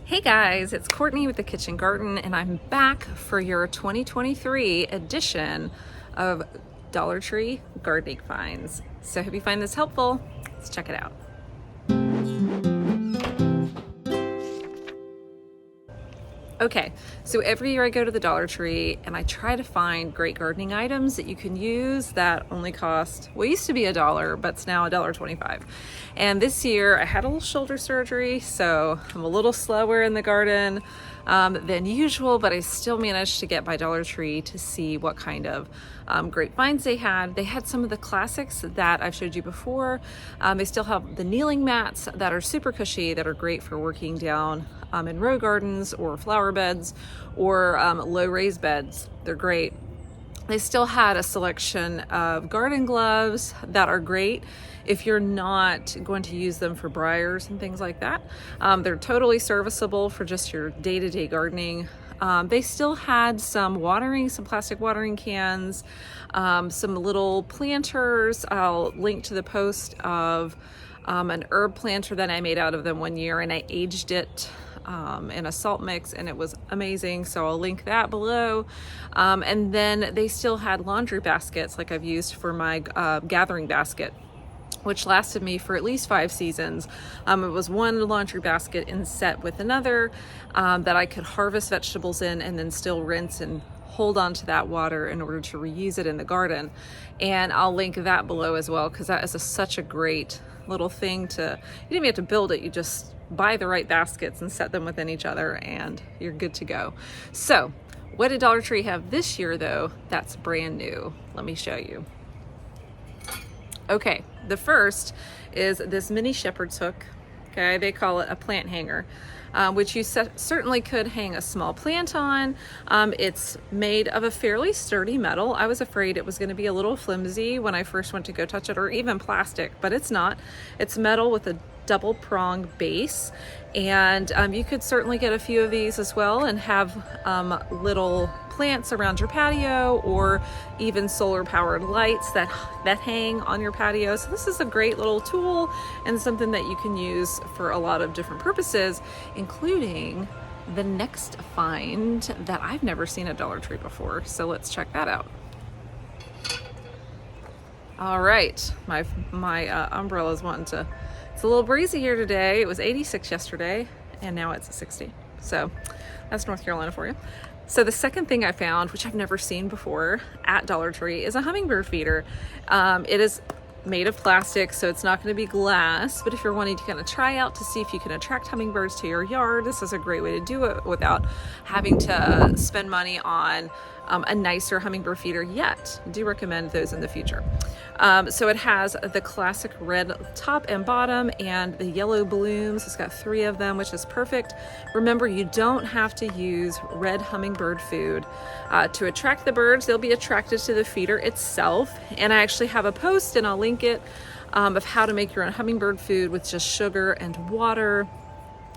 Hey guys, it's Courtney with the Kitchen Garden, and I'm back for your 2023 edition of Dollar Tree gardening finds. So I hope you find this helpful. Let's check it out. Okay, so every year I go to the Dollar Tree and I try to find great gardening items that you can use that only cost, well, it used to be $1, but it's now $1.25. And this year I had a little shoulder surgery, so I'm a little slower in the garden than usual, but I still managed to get by Dollar Tree to see what kind of great finds they had. They had some of the classics that I've showed you before. They still have the kneeling mats that are super cushy, that are great for working down in row gardens or flower beds or low raised beds. They're great. They still had a selection of garden gloves that are great if you're not going to use them for briars and things like that. They're totally serviceable for just your day-to-day gardening. They still had some plastic watering cans, some little planters. I'll link to the post of an herb planter that I made out of them one year, and I aged it in a salt mix, and it was amazing, so I'll link that below. And then they still had laundry baskets like I've used for my gathering basket, which lasted me for at least 5 seasons. It was one laundry basket in set with another that I could harvest vegetables in and then still rinse and hold on to that water in order to reuse it in the garden. And I'll link that below as well, because that is such a great little thing you didn't even have to build it. You just buy the right baskets and set them within each other and you're good to go. So what did Dollar Tree have this year though? That's brand new. Let me show you. Okay, the first is this mini shepherd's hook. Okay, they call it a plant hanger, which you certainly could hang a small plant on. It's made of a fairly sturdy metal. I was afraid it was going to be a little flimsy when I first went to go touch it, or even plastic, but it's not. It's metal with a double prong base, and you could certainly get a few of these as well and have little plants around your patio, or even solar powered lights that hang on your patio. So this is a great little tool and something that you can use for a lot of different purposes, including the next find that I've never seen at Dollar Tree before. So let's check that out. All right, my umbrella's it's a little breezy here today. It was 86 yesterday and now it's 60. So that's North Carolina for you. So the second thing I found, which I've never seen before at Dollar Tree, is a hummingbird feeder. It is made of plastic, so it's not going to be glass, but if you're wanting to kind of try out to see if you can attract hummingbirds to your yard, this is a great way to do it without having to spend money on a nicer hummingbird feeder yet. I do recommend those in the future. So it has the classic red top and bottom and the yellow blooms. It's got 3 of them, which is perfect. Remember, you don't have to use red hummingbird food to attract the birds. They'll be attracted to the feeder itself. And I actually have a post, and I'll link it, of how to make your own hummingbird food with just sugar and water.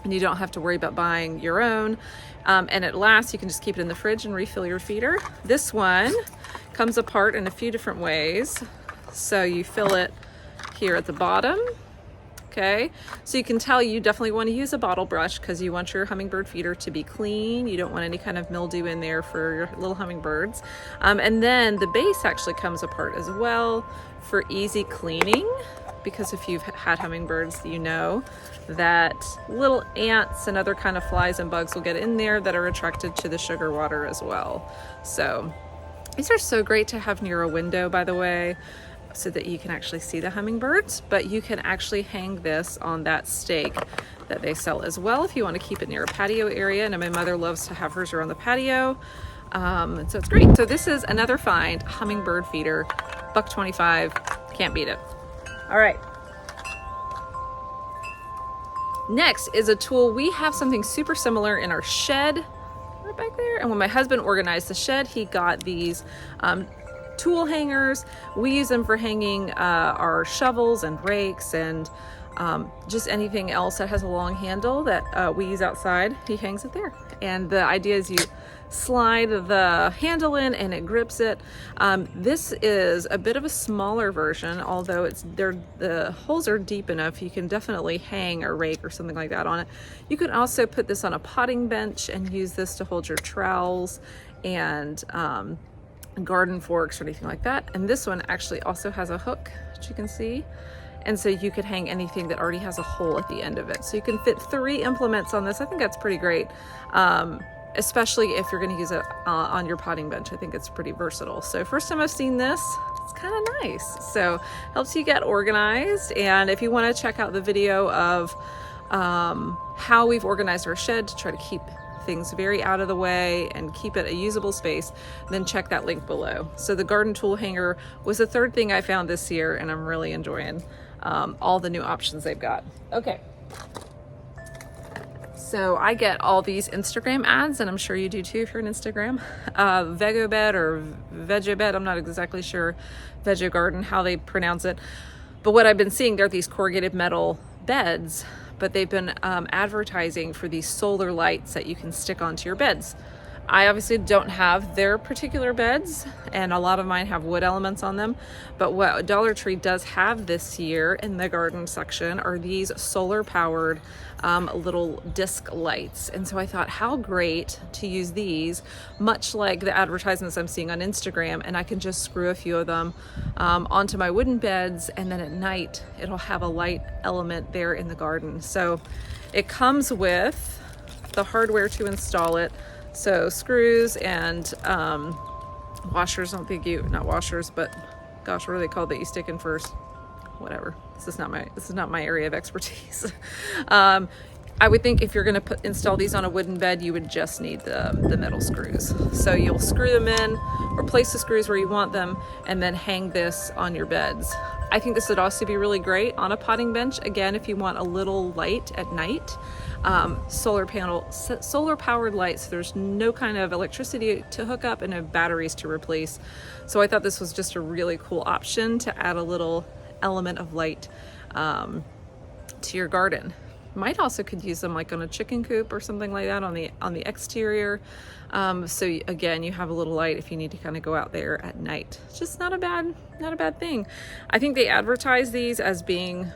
And you don't have to worry about buying your own. And it lasts. You can just keep it in the fridge and refill your feeder. This one comes apart in a few different ways. So you fill it here at the bottom. Okay, so you can tell you definitely want to use a bottle brush because you want your hummingbird feeder to be clean. You don't want any kind of mildew in there for your little hummingbirds. And then the base actually comes apart as well for easy cleaning, because if you've had hummingbirds, you know that little ants and other kind of flies and bugs will get in there that are attracted to the sugar water as well. So these are so great to have near a window, by the way, so that you can actually see the hummingbirds. But you can actually hang this on that stake that they sell as well if you want to keep it near a patio area. And my mother loves to have hers around the patio. And so it's great. So this is another find, hummingbird feeder, $1.25. Can't beat it. All right. Next is a tool. We have something super similar in our shed right back there. And when my husband organized the shed, he got these tool hangers. We use them for hanging our shovels and rakes and just anything else that has a long handle that we use outside, he hangs it there. And the idea is you slide the handle in and it grips it. This is a bit of a smaller version, although the holes are deep enough you can definitely hang a rake or something like that on it. You can also put this on a potting bench and use this to hold your trowels and garden forks or anything like that. And this one actually also has a hook, which you can see. And so you could hang anything that already has a hole at the end of it. So you can fit 3 implements on this. I think that's pretty great, especially if you're going to use it on your potting bench. I think it's pretty versatile. So first time I've seen this, it's kind of nice. So helps you get organized. And if you want to check out the video of how we've organized our shed to try to keep things very out of the way and keep it a usable space, then check that link below. So the garden tool hanger was the 3rd thing I found this year, and I'm really enjoying all the new options they've got. Okay. So I get all these Instagram ads, and I'm sure you do too if you're on Instagram. Vegobed or Vegobed, I'm not exactly sure, Veggie Garden, how they pronounce it. But what I've been seeing, there are these corrugated metal beds, but they've been advertising for these solar lights that you can stick onto your beds. I obviously don't have their particular beds, and a lot of mine have wood elements on them, but what Dollar Tree does have this year in the garden section are these solar powered little disc lights. And so I thought, how great to use these, much like the advertisements I'm seeing on Instagram, and I can just screw a few of them onto my wooden beds, and then at night it'll have a light element there in the garden. So it comes with the hardware to install it. So screws and washers, not washers, but gosh, what are they called that you stick in first? Whatever. This is not my area of expertise. I would think if you're going to install these on a wooden bed, you would just need the metal screws. So you'll screw them in or place the screws where you want them and then hang this on your beds. I think this would also be really great on a potting bench. Again, if you want a little light at night, solar powered lights. So there's no kind of electricity to hook up and no batteries to replace. So I thought this was just a really cool option to add a little element of light to your garden. Might also could use them like on a chicken coop or something like that on the exterior. So again, you have a little light if you need to kind of go out there at night. It's just not a bad thing. I think they advertise these as being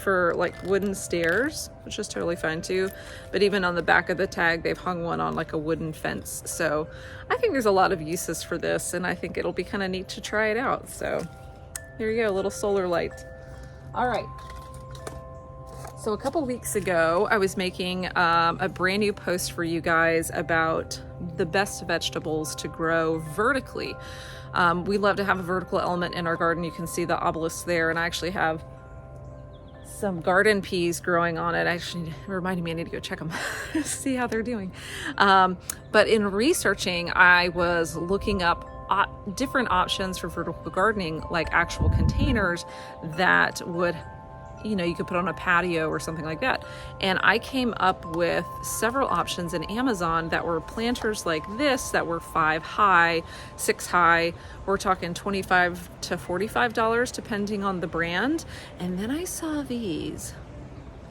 for like wooden stairs, which is totally fine too. But even on the back of the tag, they've hung one on like a wooden fence. So I think there's a lot of uses for this, and I think it'll be kind of neat to try it out. So there you go, a little solar light. All right. So a couple weeks ago, I was making a brand new post for you guys about the best vegetables to grow vertically. We love to have a vertical element in our garden. You can see the obelisk there, and I actually have some garden peas growing on it. Actually, it reminded me I need to go check them, see how they're doing. But in researching, I was looking up different options for vertical gardening, like actual containers that would, you could put on a patio or something like that. And I came up with several options in Amazon that were planters like this that were 5 high, 6 high. We're talking $25 to $45 depending on the brand. And then I saw these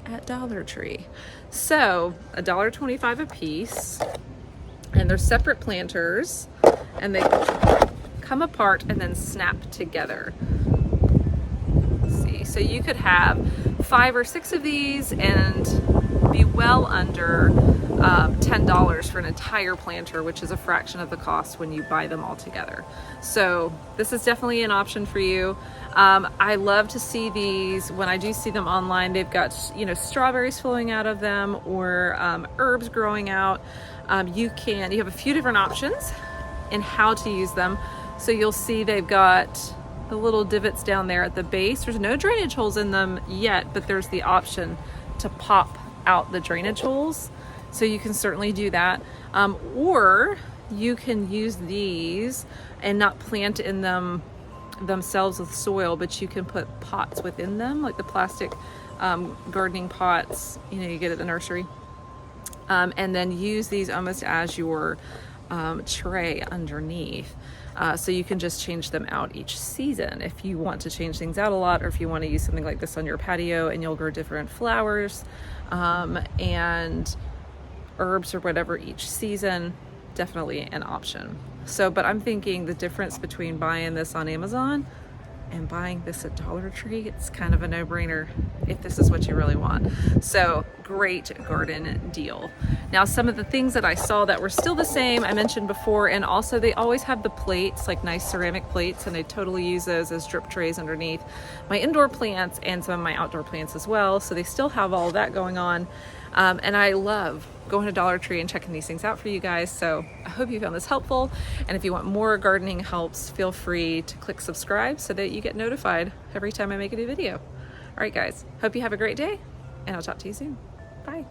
at Dollar Tree. So $1.25 a piece, and they're separate planters, and they come apart and then snap together. So you could have 5 or 6 of these and be well under $10 for an entire planter, which is a fraction of the cost when you buy them all together. So this is definitely an option for you. I love to see these. When I do see them online, they've got strawberries flowing out of them, or herbs growing out. You have a few different options in how to use them. So you'll see they've got the little divots down there at the base. There's no drainage holes in them yet, but there's the option to pop out the drainage holes. So you can certainly do that. Or you can use these and not plant in them themselves with soil, but you can put pots within them, like the plastic gardening pots, you get at the nursery. And then use these almost as your tray underneath. So you can just change them out each season if you want to change things out a lot, or if you want to use something like this on your patio and you'll grow different flowers and herbs or whatever each season. Definitely an option. So, but I'm thinking the difference between buying this on Amazon and buying this at Dollar Tree, it's kind of a no-brainer if this is what you really want. So great garden deal. Now, some of the things that I saw that were still the same, I mentioned before, and also they always have the plates, like nice ceramic plates, and I totally use those as drip trays underneath my indoor plants and some of my outdoor plants as well. So they still have all of that going on. And I love going to Dollar Tree and checking these things out for you guys. So I hope you found this helpful. And if you want more gardening helps, feel free to click subscribe so that you get notified every time I make a new video. All right, guys, hope you have a great day, and I'll talk to you soon. Bye.